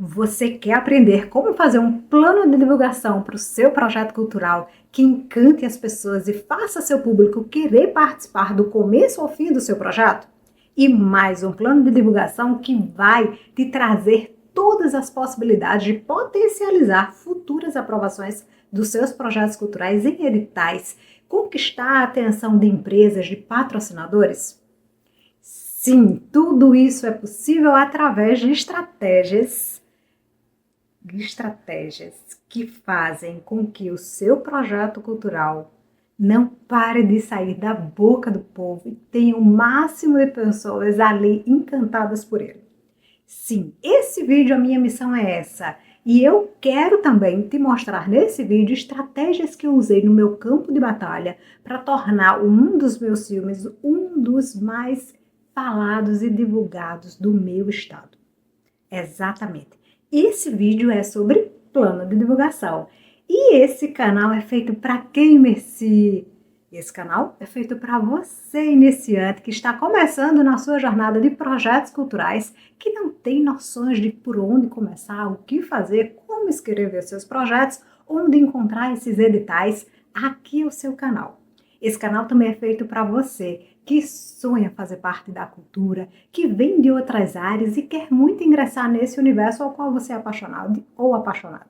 Você quer aprender como fazer um plano de divulgação para o seu projeto cultural que encante as pessoas e faça seu público querer participar do começo ao fim do seu projeto? E mais um plano de divulgação que vai te trazer todas as possibilidades de potencializar futuras aprovações dos seus projetos culturais em editais, conquistar a atenção de empresas, de patrocinadores? Sim, tudo isso é possível através de estratégias que fazem com que o seu projeto cultural não pare de sair da boca do povo e tenha o máximo de pessoas ali encantadas por ele. Sim, esse vídeo, a minha missão é essa. E eu quero também te mostrar nesse vídeo estratégias que eu usei no meu campo de batalha para tornar um dos meus filmes um dos mais falados e divulgados do meu estado. Exatamente. Esse vídeo é sobre plano de divulgação. E esse canal é feito para quem, Merci? Esse canal é feito para você, iniciante, que está começando na sua jornada de projetos culturais, que não tem noções de por onde começar, o que fazer, como escrever seus projetos, onde encontrar esses editais. Aqui é o seu canal. Esse canal também é feito para você que sonha fazer parte da cultura, que vem de outras áreas e quer muito ingressar nesse universo ao qual você é apaixonado ou apaixonada.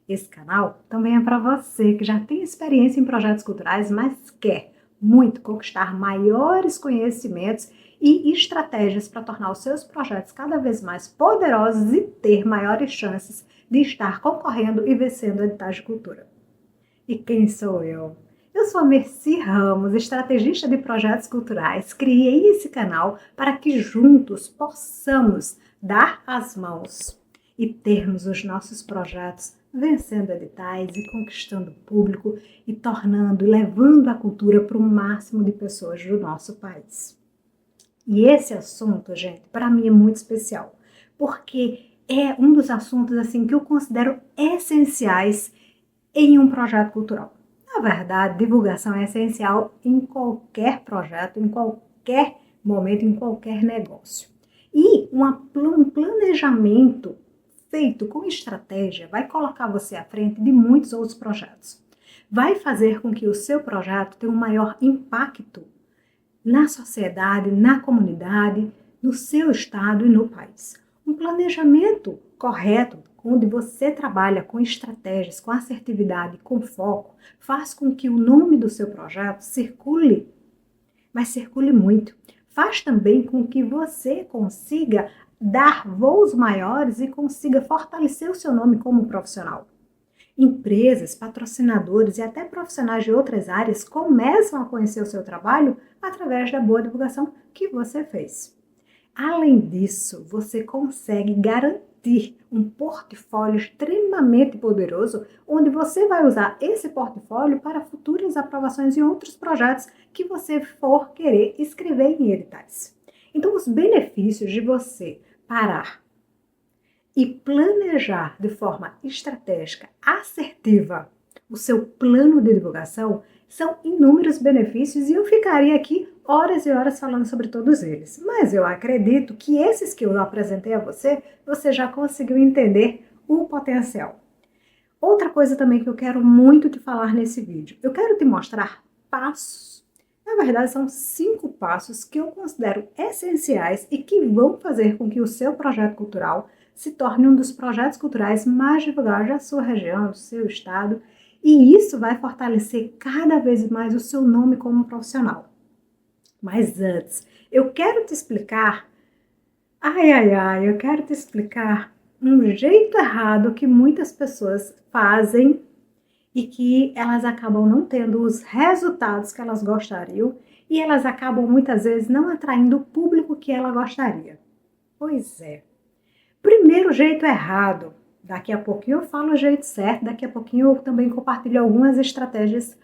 Esse canal também é para você que já tem experiência em projetos culturais, mas quer muito conquistar maiores conhecimentos e estratégias para tornar os seus projetos cada vez mais poderosos e ter maiores chances de estar concorrendo e vencendo editais de cultura. E quem sou eu? Eu sou a Merci Ramos, estrategista de projetos culturais. Criei esse canal para que juntos possamos dar as mãos e termos os nossos projetos vencendo editais e conquistando público e tornando e levando a cultura para o máximo de pessoas do nosso país. E esse assunto, gente, para mim é muito especial, porque é um dos assuntos assim que eu considero essenciais em um projeto cultural. Na verdade, divulgação é essencial em qualquer projeto, em qualquer momento, em qualquer negócio. E um planejamento feito com estratégia vai colocar você à frente de muitos outros projetos. Vai fazer com que o seu projeto tenha um maior impacto na sociedade, na comunidade, no seu estado e no país. Um planejamento correto, onde você trabalha com estratégias, com assertividade, com foco, faz com que o nome do seu projeto circule, mas circule muito. Faz também com que você consiga dar voos maiores e consiga fortalecer o seu nome como profissional. Empresas, patrocinadores e até profissionais de outras áreas começam a conhecer o seu trabalho através da boa divulgação que você fez. Além disso, você consegue garantir um portfólio extremamente poderoso, onde você vai usar esse portfólio para futuras aprovações em outros projetos que você for querer escrever em editais. Então, os benefícios de você parar e planejar de forma estratégica, assertiva, o seu plano de divulgação, são inúmeros benefícios e eu ficaria aqui horas e horas falando sobre todos eles. Mas eu acredito que esses que eu apresentei a você, você já conseguiu entender o potencial. Outra coisa também que eu quero muito te falar nesse vídeo, eu quero te mostrar passos. Na verdade, são 5 passos que eu considero essenciais e que vão fazer com que o seu projeto cultural se torne um dos projetos culturais mais divulgados da sua região, do seu estado, e isso vai fortalecer cada vez mais o seu nome como profissional. Mas antes, eu quero te explicar, eu quero te explicar um jeito errado que muitas pessoas fazem e que elas acabam não tendo os resultados que elas gostariam e elas acabam muitas vezes não atraindo o público que ela gostaria. Pois é. Primeiro jeito errado. Daqui a pouquinho eu falo o jeito certo, daqui a pouquinho eu também compartilho algumas estratégias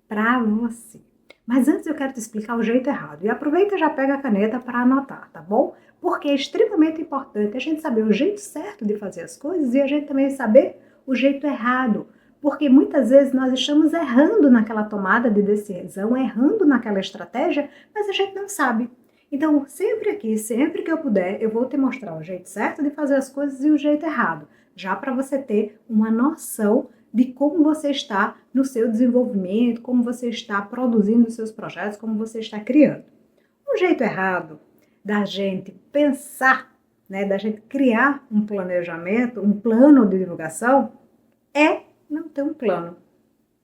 para você. Mas antes eu quero te explicar o jeito errado. E aproveita e já pega a caneta para anotar, tá bom? Porque é extremamente importante a gente saber o jeito certo de fazer as coisas e a gente também saber o jeito errado. Porque muitas vezes nós estamos errando naquela tomada de decisão, errando naquela estratégia, mas a gente não sabe. Então, sempre aqui, sempre que eu puder, eu vou te mostrar o jeito certo de fazer as coisas e o jeito errado, já para você ter uma noção de como você está no seu desenvolvimento, como você está produzindo os seus projetos, como você está criando. O jeito errado da gente pensar, né, da gente criar um planejamento, um plano de divulgação, é não ter um plano.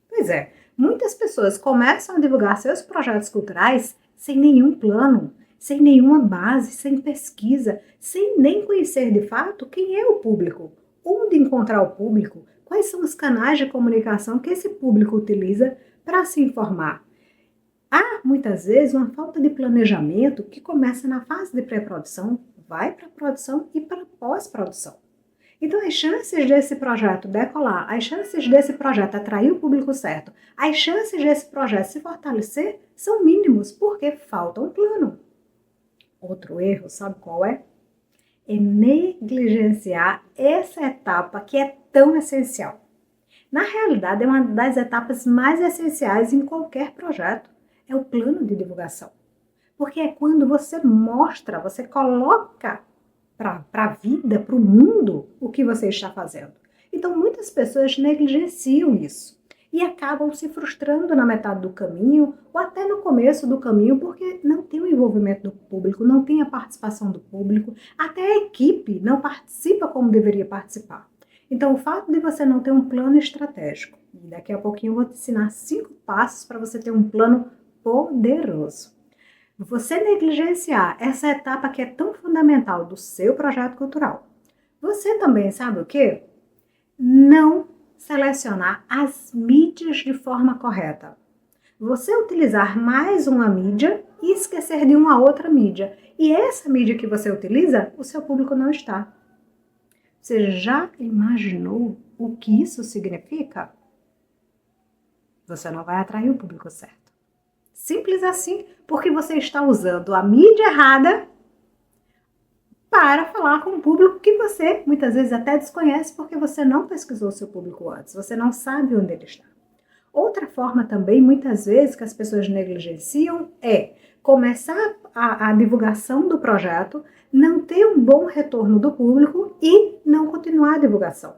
Pois é, muitas pessoas começam a divulgar seus projetos culturais sem nenhum plano, sem nenhuma base, sem pesquisa, sem nem conhecer de fato quem é o público, onde encontrar o público, quais são os canais de comunicação que esse público utiliza para se informar. Há, muitas vezes, uma falta de planejamento que começa na fase de pré-produção, vai para a produção e para a pós-produção. Então, as chances desse projeto decolar, as chances desse projeto atrair o público certo, as chances desse projeto se fortalecer são mínimos, porque falta um plano. Outro erro, sabe qual é? É negligenciar essa etapa que é tão essencial. Na realidade, é uma das etapas mais essenciais em qualquer projeto. É o plano de divulgação. Porque é quando você mostra, você coloca para a vida, para o mundo, o que você está fazendo. Então, muitas pessoas negligenciam isso e acabam se frustrando na metade do caminho ou até no começo do caminho porque não tem o envolvimento do público, não tem a participação do público, até a equipe não participa como deveria participar. Então, o fato de você não ter um plano estratégico, e daqui a pouquinho eu vou te ensinar 5 passos para você ter um plano poderoso. Você negligenciar essa etapa que é tão fundamental do seu projeto cultural. Você também sabe o quê? Não selecionar as mídias de forma correta. Você utilizar mais uma mídia e esquecer de uma outra mídia. E essa mídia que você utiliza, o seu público não está. Você já imaginou o que isso significa? Você não vai atrair o público certo. Simples assim, porque você está usando a mídia errada para falar com um público que você muitas vezes até desconhece porque você não pesquisou o seu público antes, você não sabe onde ele está. Outra forma também, muitas vezes, que as pessoas negligenciam é começar a divulgação do projeto, não ter um bom retorno do público e não continuar a divulgação.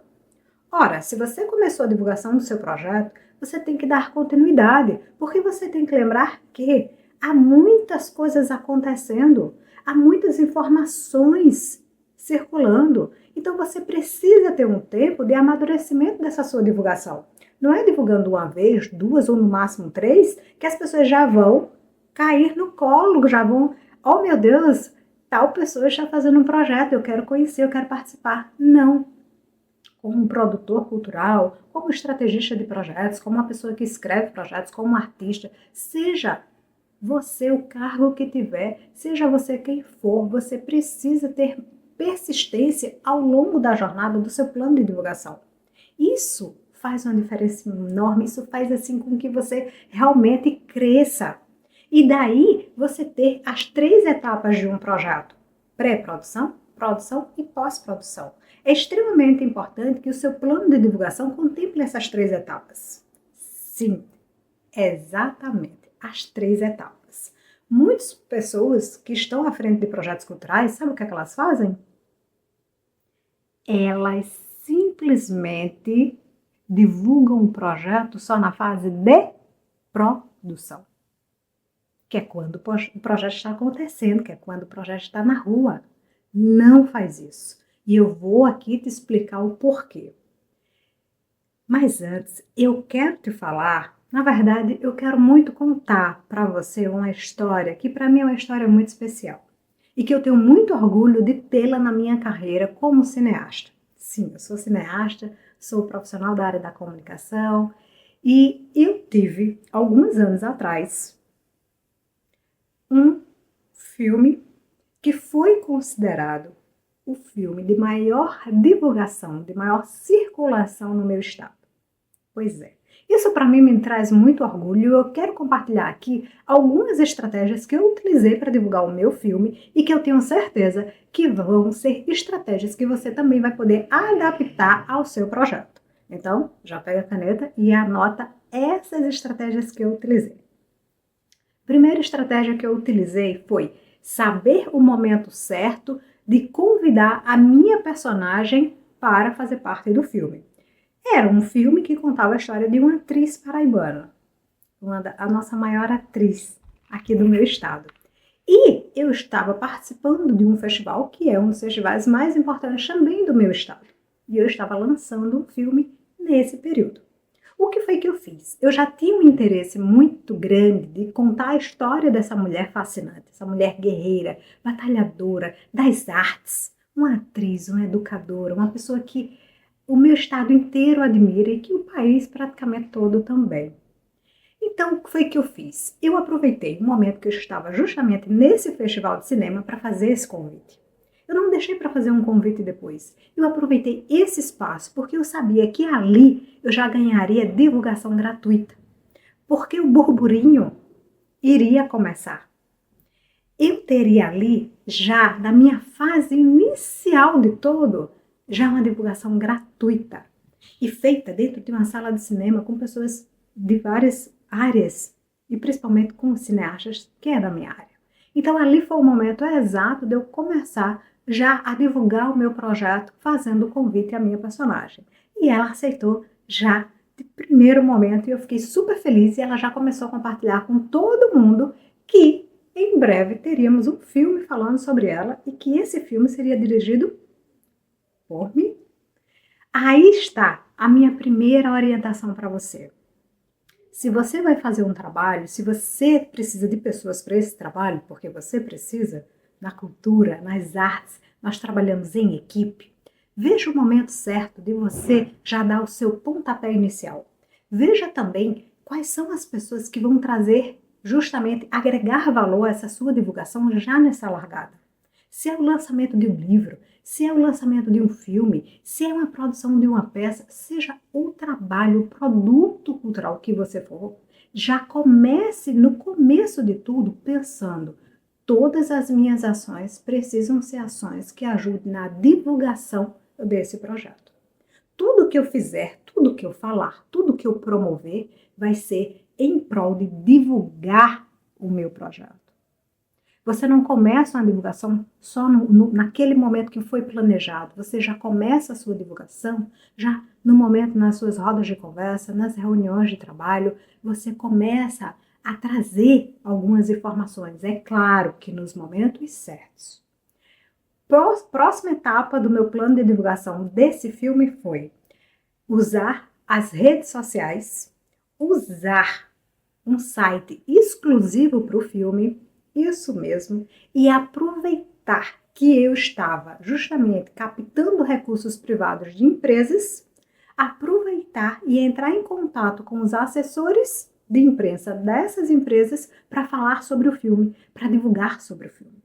Ora, se você começou a divulgação do seu projeto, você tem que dar continuidade, porque você tem que lembrar que há muitas coisas acontecendo, há muitas informações circulando, então você precisa ter um tempo de amadurecimento dessa sua divulgação. Não é divulgando uma vez, 2 ou no máximo 3, que as pessoas já vão cair no colo, já vão, oh meu Deus, tal pessoa está fazendo um projeto, eu quero conhecer, eu quero participar. Não. Como um produtor cultural, como estrategista de projetos, como uma pessoa que escreve projetos, como um artista, seja você o cargo que tiver, seja você quem for, você precisa ter persistência ao longo da jornada do seu plano de divulgação. Isso faz uma diferença enorme, isso faz assim com que você realmente cresça. E daí você ter as 3 etapas de um projeto: pré-produção, produção e pós-produção. É extremamente importante que o seu plano de divulgação contemple essas 3 etapas. Sim, exatamente, as 3 etapas. Muitas pessoas que estão à frente de projetos culturais, sabe o que é que elas fazem? Elas simplesmente divulgam um projeto só na fase de produção, que é quando o projeto está acontecendo, que é quando o projeto está na rua. Não faz isso. E eu vou aqui te explicar o porquê. Mas antes, eu quero te falar, na verdade, eu quero muito contar para você uma história que para mim é uma história muito especial e que eu tenho muito orgulho de tê-la na minha carreira como cineasta. Sim, eu sou cineasta, sou profissional da área da comunicação e eu tive, alguns anos atrás, um filme que foi considerado o filme de maior divulgação, de maior circulação no meu estado. Pois é. Isso para mim me traz muito orgulho e eu quero compartilhar aqui algumas estratégias que eu utilizei para divulgar o meu filme e que eu tenho certeza que vão ser estratégias que você também vai poder adaptar ao seu projeto. Então, já pega a caneta e anota essas estratégias que eu utilizei. A primeira estratégia que eu utilizei foi saber o momento certo de convidar a minha personagem para fazer parte do filme. Era um filme que contava a história de uma atriz paraibana, a nossa maior atriz aqui do meu estado. E eu estava participando de um festival que é um dos festivais mais importantes também do meu estado. E eu estava lançando um filme nesse período. O que foi que eu fiz? Eu já tinha um interesse muito grande de contar a história dessa mulher fascinante, essa mulher guerreira, batalhadora das artes, uma atriz, uma educadora, uma pessoa que o meu estado inteiro admira e que o país praticamente todo também. Então, o que foi que eu fiz? Eu aproveitei o momento que eu estava justamente nesse festival de cinema para fazer esse convite. Eu não deixei para fazer um convite depois. Eu aproveitei esse espaço porque eu sabia que ali eu já ganharia divulgação gratuita. Porque o burburinho iria começar. Eu teria ali, já na minha fase inicial de todo, já uma divulgação gratuita e feita dentro de uma sala de cinema com pessoas de várias áreas e principalmente com cineastas que é da minha área. Então ali foi o momento exato de eu começar já a divulgar o meu projeto fazendo o convite à minha personagem. E ela aceitou já de primeiro momento e eu fiquei super feliz e ela já começou a compartilhar com todo mundo que em breve teríamos um filme falando sobre ela e que esse filme seria dirigido por mim. Aí está a minha primeira orientação para você. Se você vai fazer um trabalho, se você precisa de pessoas para esse trabalho, porque você precisa, na cultura, nas artes, nós trabalhamos em equipe, veja o momento certo de você já dar o seu pontapé inicial. Veja também quais são as pessoas que vão trazer, justamente, agregar valor a essa sua divulgação já nessa largada. Se é o lançamento de um livro, se é o lançamento de um filme, se é uma produção de uma peça, seja o trabalho, o produto cultural que você for, já comece no começo de tudo pensando: todas as minhas ações precisam ser ações que ajudem na divulgação desse projeto. Tudo que eu fizer, tudo que eu falar, tudo que eu promover vai ser em prol de divulgar o meu projeto. Você não começa uma divulgação só naquele momento que foi planejado. Você já começa a sua divulgação já no momento nas suas rodas de conversa, nas reuniões de trabalho. Você começa a trazer algumas informações. É claro que nos momentos certos. Próxima etapa do meu plano de divulgação desse filme foi usar as redes sociais, usar um site exclusivo para o filme, isso mesmo, e aproveitar que eu estava justamente captando recursos privados de empresas, aproveitar e entrar em contato com os assessores de imprensa dessas empresas para falar sobre o filme, para divulgar sobre o filme.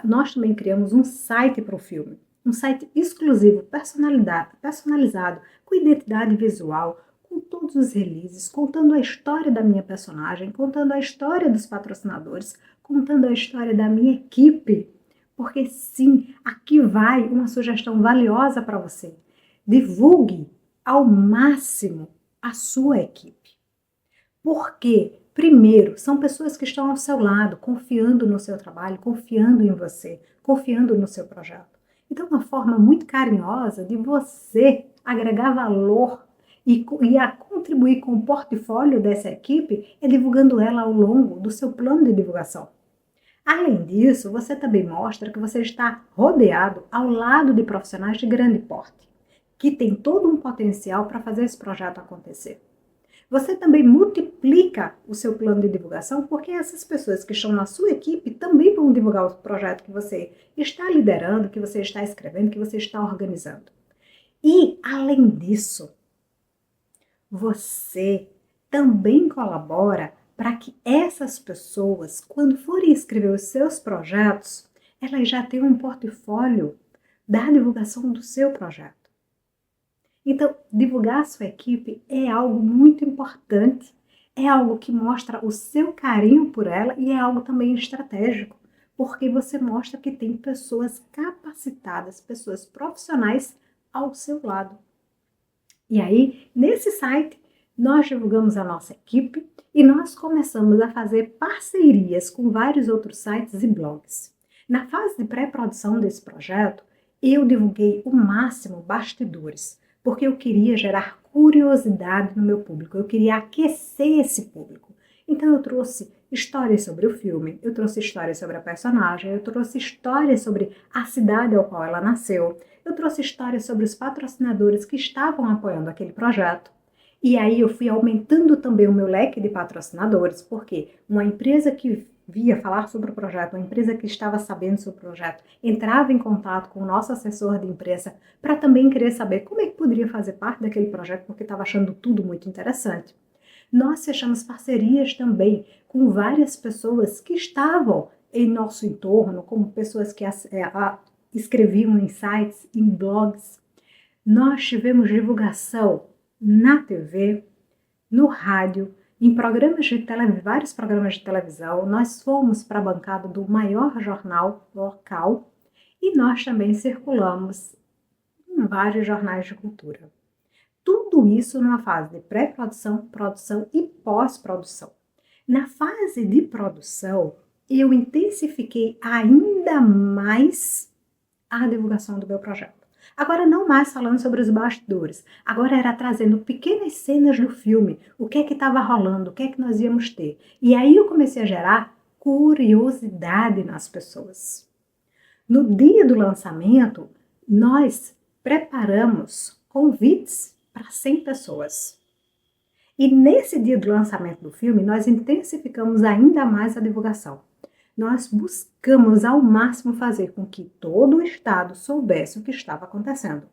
Nós também criamos um site para o filme, um site exclusivo, personalizado, com identidade visual, com todos os releases, contando a história da minha personagem, contando a história dos patrocinadores, contando a história da minha equipe. Porque sim, aqui vai uma sugestão valiosa para você. Divulgue ao máximo a sua equipe. Porque, primeiro, são pessoas que estão ao seu lado, confiando no seu trabalho, confiando em você, confiando no seu projeto. Então, uma forma muito carinhosa de você agregar valor e a contribuir com o portfólio dessa equipe é divulgando ela ao longo do seu plano de divulgação. Além disso, você também mostra que você está rodeado ao lado de profissionais de grande porte, que tem todo um potencial para fazer esse projeto acontecer. Você também multiplica o seu plano de divulgação porque essas pessoas que estão na sua equipe também vão divulgar o projeto que você está liderando, que você está escrevendo, que você está organizando. E, além disso, você também colabora para que essas pessoas, quando forem escrever os seus projetos, elas já tenham um portfólio da divulgação do seu projeto. Então, divulgar a sua equipe é algo muito importante, é algo que mostra o seu carinho por ela e é algo também estratégico, porque você mostra que tem pessoas capacitadas, pessoas profissionais ao seu lado. E aí, nesse site, nós divulgamos a nossa equipe e nós começamos a fazer parcerias com vários outros sites e blogs. Na fase de pré-produção desse projeto, eu divulguei o máximo bastidores, porque eu queria gerar curiosidade no meu público, eu queria aquecer esse público. Então eu trouxe histórias sobre o filme, eu trouxe histórias sobre a personagem, eu trouxe histórias sobre a cidade ao qual ela nasceu, eu trouxe histórias sobre os patrocinadores que estavam apoiando aquele projeto. E aí eu fui aumentando também o meu leque de patrocinadores, porque uma empresa que via falar sobre o projeto, uma empresa que estava sabendo sobre o projeto, entrava em contato com o nosso assessor de imprensa para também querer saber como é que poderia fazer parte daquele projeto, porque estava achando tudo muito interessante. Nós fechamos parcerias também com várias pessoas que estavam em nosso entorno, como pessoas que escreviam em sites, em blogs. Nós tivemos divulgação na TV, no rádio, em vários programas de televisão. Nós fomos para a bancada do maior jornal local e nós também circulamos em vários jornais de cultura. Tudo isso numa fase de pré-produção, produção e pós-produção. Na fase de produção, eu intensifiquei ainda mais a divulgação do meu projeto. Agora não mais falando sobre os bastidores, agora era trazendo pequenas cenas do filme, o que é que estava rolando, o que é que nós íamos ter. E aí eu comecei a gerar curiosidade nas pessoas. No dia do lançamento, nós preparamos convites para 100 pessoas. E nesse dia do lançamento do filme, nós intensificamos ainda mais a divulgação. Nós buscamos ao máximo fazer com que todo o estado soubesse o que estava acontecendo.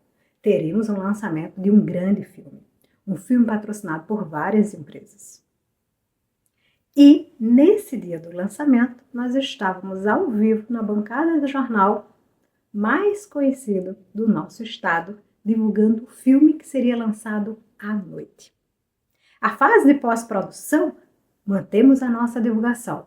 Teríamos um lançamento de um grande filme, um filme patrocinado por várias empresas. E nesse dia do lançamento, nós estávamos ao vivo na bancada do jornal mais conhecido do nosso estado, divulgando o filme que seria lançado à noite. A fase de pós-produção, mantemos a nossa divulgação,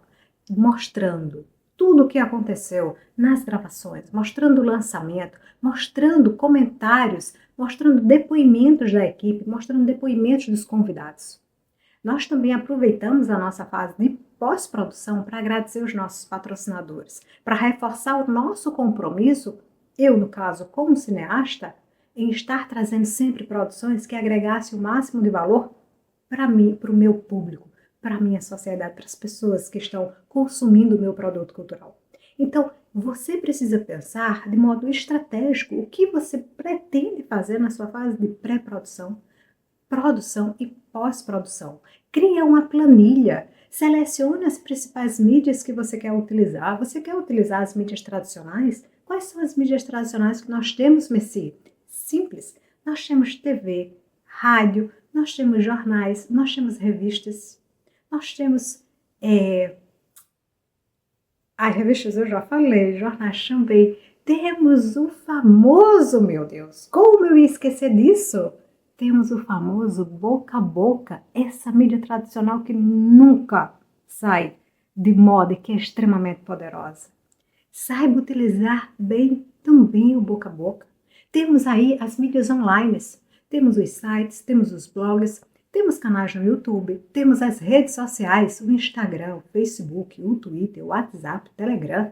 mostrando tudo o que aconteceu nas gravações, mostrando o lançamento, mostrando comentários, mostrando depoimentos da equipe, mostrando depoimentos dos convidados. Nós também aproveitamos a nossa fase de pós-produção para agradecer os nossos patrocinadores, para reforçar o nosso compromisso, eu no caso como cineasta, em estar trazendo sempre produções que agregassem o máximo de valor para mim, para o meu público, para a minha sociedade, para as pessoas que estão consumindo o meu produto cultural. Então, você precisa pensar de modo estratégico o que você pretende fazer na sua fase de pré-produção, produção e pós-produção. Cria uma planilha, selecione as principais mídias que você quer utilizar. Você quer utilizar as mídias tradicionais? Quais são as mídias tradicionais que nós temos, Messi? Simples. Nós temos TV, rádio, nós temos jornais, nós temos revistas, nós temos revistas eu já falei, jornais também. Temos o famoso, meu Deus, como eu ia esquecer disso? Temos o famoso boca a boca, essa mídia tradicional que nunca sai de moda e que é extremamente poderosa. Saiba utilizar bem também o boca a boca. Temos aí as mídias online, temos os sites, temos os blogs, temos canais no YouTube, temos as redes sociais, o Instagram, o Facebook, o Twitter, o WhatsApp, o Telegram.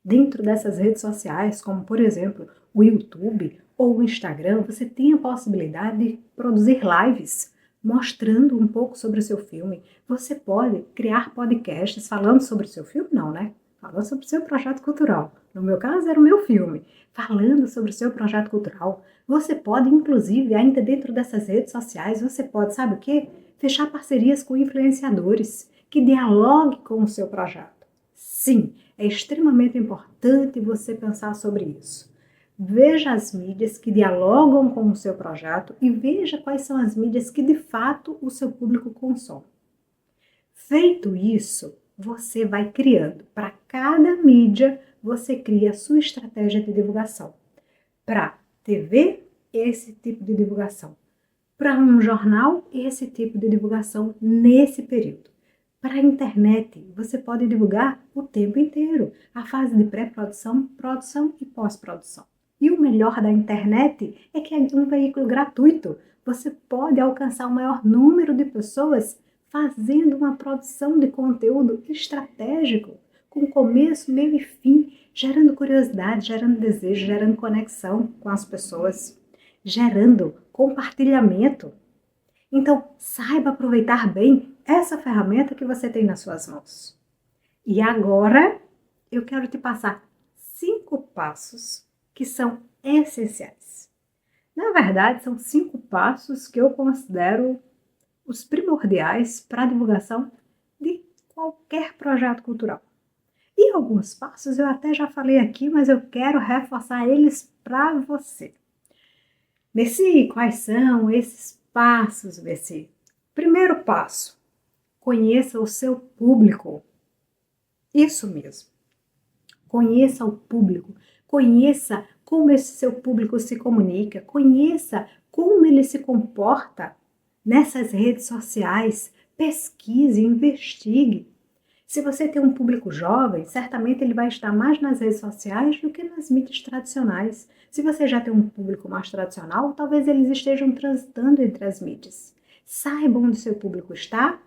Dentro dessas redes sociais, como por exemplo o YouTube ou o Instagram, você tem a possibilidade de produzir lives mostrando um pouco sobre o seu filme. Você pode criar podcasts falando sobre o seu filme, não, né? Falando sobre o seu projeto cultural. No meu caso, era o meu filme. Falando sobre o seu projeto cultural. Você pode, inclusive, ainda dentro dessas redes sociais, você pode, sabe o quê? Fechar parcerias com influenciadores que dialoguem com o seu projeto. Sim, é extremamente importante você pensar sobre isso. Veja as mídias que dialogam com o seu projeto e veja quais são as mídias que, de fato, o seu público consome. Feito isso, você vai criando. Para cada mídia, você cria a sua estratégia de divulgação. Para TV, esse tipo de divulgação. Para um jornal, esse tipo de divulgação nesse período. Para a internet, você pode divulgar o tempo inteiro. A fase de pré-produção, produção e pós-produção. E o melhor da internet é que é um veículo gratuito. Você pode alcançar o maior número de pessoas fazendo uma produção de conteúdo estratégico, com começo, meio e fim, gerando curiosidade, gerando desejo, gerando conexão com as pessoas, gerando compartilhamento. Então, saiba aproveitar bem essa ferramenta que você tem nas suas mãos. E agora, eu quero te passar 5 passos que são essenciais. Na verdade, são 5 passos que eu considero os primordiais para a divulgação de qualquer projeto cultural. E alguns passos eu até já falei aqui, mas eu quero reforçar eles para você. Messi, quais são esses passos, Messi? Primeiro passo, conheça o seu público. Isso mesmo. Conheça o público, conheça como esse seu público se comunica, conheça como ele se comporta nessas redes sociais, pesquise, investigue. Se você tem um público jovem, certamente ele vai estar mais nas redes sociais do que nas mídias tradicionais. Se você já tem um público mais tradicional, talvez eles estejam transitando entre as mídias. Saiba onde seu público está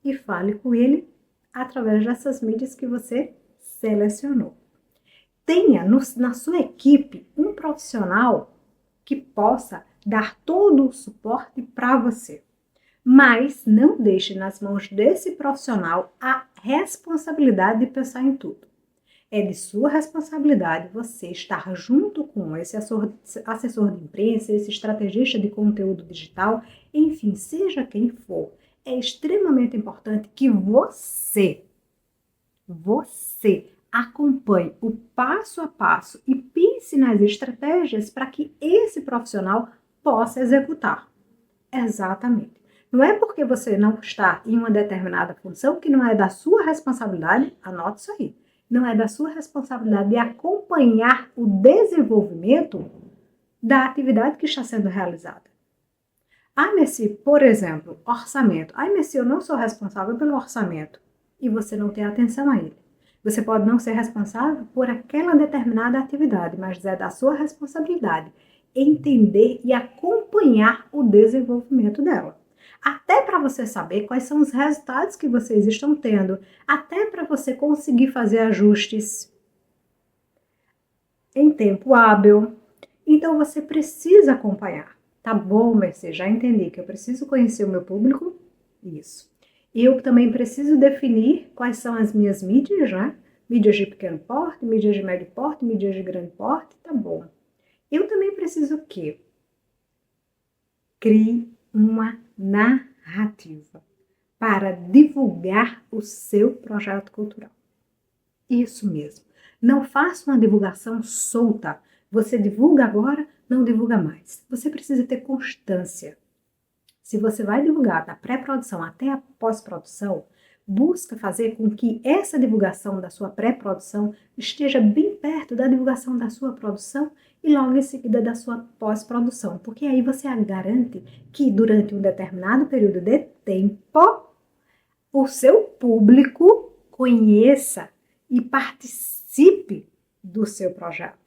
e fale com ele através dessas mídias que você selecionou. Tenha na sua equipe um profissional que possa dar todo o suporte para você. Mas não deixe nas mãos desse profissional a responsabilidade de pensar em tudo. É de sua responsabilidade você estar junto com esse assessor de imprensa, esse estrategista de conteúdo digital, enfim, seja quem for. É extremamente importante que você acompanhe o passo a passo e pense nas estratégias para que esse profissional possa executar. Exatamente. Não é porque você não está em uma determinada função que não é da sua responsabilidade, anote isso aí, não é da sua responsabilidade de acompanhar o desenvolvimento da atividade que está sendo realizada. Messi, por exemplo, orçamento. Messi, eu não sou responsável pelo orçamento e você não tem atenção a ele. Você pode não ser responsável por aquela determinada atividade, mas é da sua responsabilidade entender e acompanhar o desenvolvimento dela. Até para você saber quais são os resultados que vocês estão tendo, até para você conseguir fazer ajustes em tempo hábil. Então você precisa acompanhar. Tá bom, Mercedes, já entendi que eu preciso conhecer o meu público. Isso. Eu também preciso definir quais são as minhas mídias, né? Mídias de pequeno porte, mídias de médio porte, mídias de grande porte, tá bom. Eu também preciso o quê? Crie uma narrativa para divulgar o seu projeto cultural. Isso mesmo. Não faça uma divulgação solta. Você divulga agora, não divulga mais. Você precisa ter constância. Se você vai divulgar da pré-produção até a pós-produção, busca fazer com que essa divulgação da sua pré-produção esteja bem perto da divulgação da sua produção e logo em seguida da sua pós-produção, porque aí você garante que durante um determinado período de tempo, o seu público conheça e participe do seu projeto.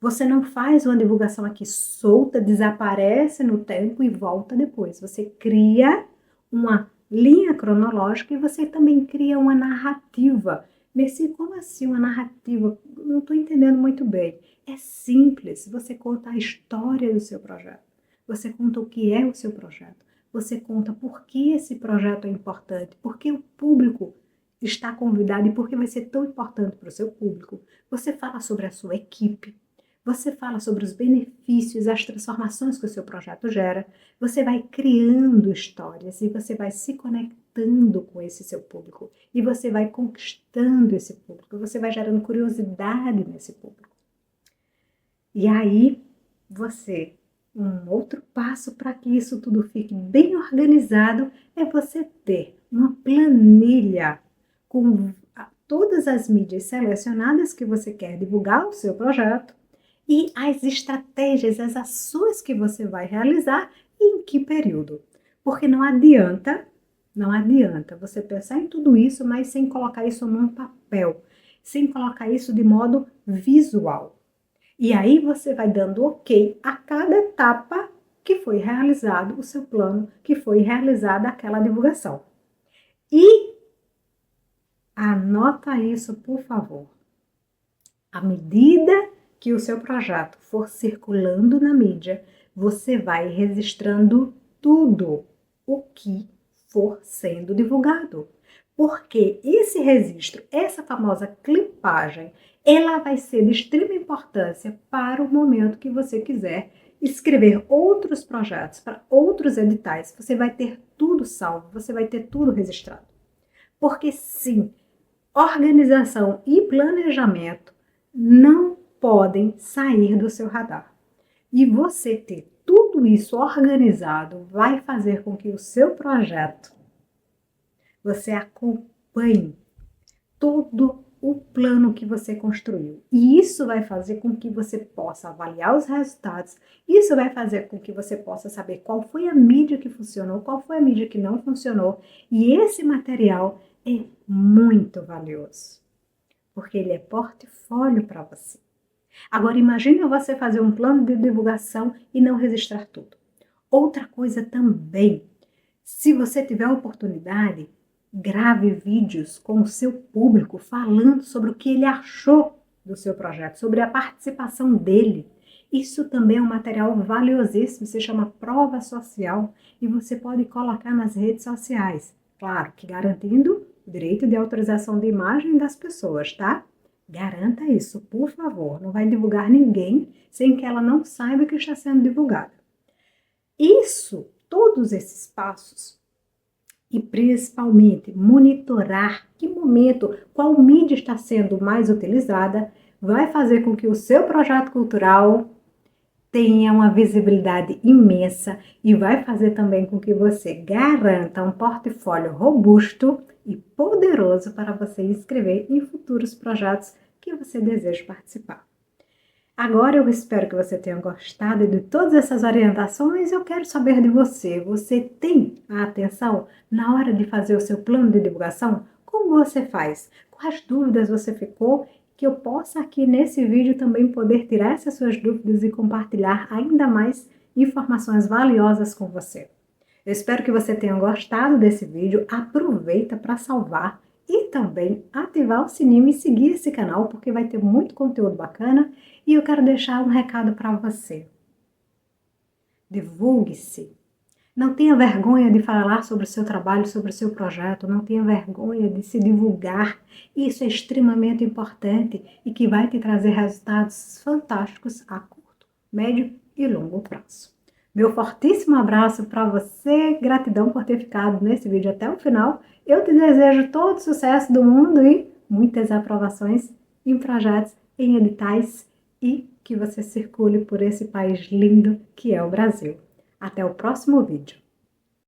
Você não faz uma divulgação aqui solta, desaparece no tempo e volta depois. Você cria uma linha cronológica e você também cria uma narrativa. Messi, como assim uma narrativa? Não estou entendendo muito bem. É simples, você conta a história do seu projeto. Você conta o que é o seu projeto. Você conta por que esse projeto é importante, por que o público está convidado e por que vai ser tão importante para o seu público. Você fala sobre a sua equipe. Você fala sobre os benefícios, as transformações que o seu projeto gera. Você vai criando histórias e você vai se conectando com esse seu público. E você vai conquistando esse público. Você vai gerando curiosidade nesse público. E aí, um outro passo para que isso tudo fique bem organizado é você ter uma planilha com todas as mídias selecionadas que você quer divulgar o seu projeto, e as estratégias, as ações que você vai realizar e em que período. Porque não adianta você pensar em tudo isso, mas sem colocar isso num papel, sem colocar isso de modo visual. E aí você vai dando ok a cada etapa que foi realizado o seu plano, que foi realizada aquela divulgação. E anota isso, por favor. À medida que o seu projeto for circulando na mídia, você vai registrando tudo o que for sendo divulgado. Porque esse registro, essa famosa clipagem, ela vai ser de extrema importância para o momento que você quiser escrever outros projetos, para outros editais. Você vai ter tudo salvo, você vai ter tudo registrado. Porque sim, organização e planejamento não podem sair do seu radar. E você ter tudo isso organizado vai fazer com que o seu projeto, você acompanhe todo o plano que você construiu. E isso vai fazer com que você possa avaliar os resultados, isso vai fazer com que você possa saber qual foi a mídia que funcionou, qual foi a mídia que não funcionou. E esse material é muito valioso, porque ele é portfólio para você. Agora imagine você fazer um plano de divulgação e não registrar tudo. Outra coisa também, se você tiver a oportunidade, grave vídeos com o seu público falando sobre o que ele achou do seu projeto, sobre a participação dele. Isso também é um material valiosíssimo, se chama prova social e você pode colocar nas redes sociais. Claro que garantindo o direito de autorização de imagem das pessoas, tá? Garanta isso, por favor. Não vai divulgar ninguém sem que ela não saiba que está sendo divulgado. Isso, todos esses passos, e principalmente monitorar que momento, qual mídia está sendo mais utilizada, vai fazer com que o seu projeto cultural tenha uma visibilidade imensa e vai fazer também com que você garanta um portfólio robusto e poderoso para você inscrever em futuros projetos que você deseja participar. Agora eu espero que você tenha gostado de todas essas orientações. Eu quero saber de você. Você tem a atenção na hora de fazer o seu plano de divulgação? Como você faz? Quais dúvidas você ficou? Que eu possa aqui nesse vídeo também poder tirar essas suas dúvidas e compartilhar ainda mais informações valiosas com você. Eu espero que você tenha gostado desse vídeo. Aproveita para salvar e também ativar o sininho e seguir esse canal, porque vai ter muito conteúdo bacana. E eu quero deixar um recado para você. Divulgue-se. Não tenha vergonha de falar sobre o seu trabalho, sobre o seu projeto. Não tenha vergonha de se divulgar. Isso é extremamente importante e que vai te trazer resultados fantásticos a curto, médio e longo prazo. Meu fortíssimo abraço para você. Gratidão por ter ficado nesse vídeo até o final. Eu te desejo todo o sucesso do mundo e muitas aprovações em projetos, em editais e que você circule por esse país lindo que é o Brasil. Até o próximo vídeo.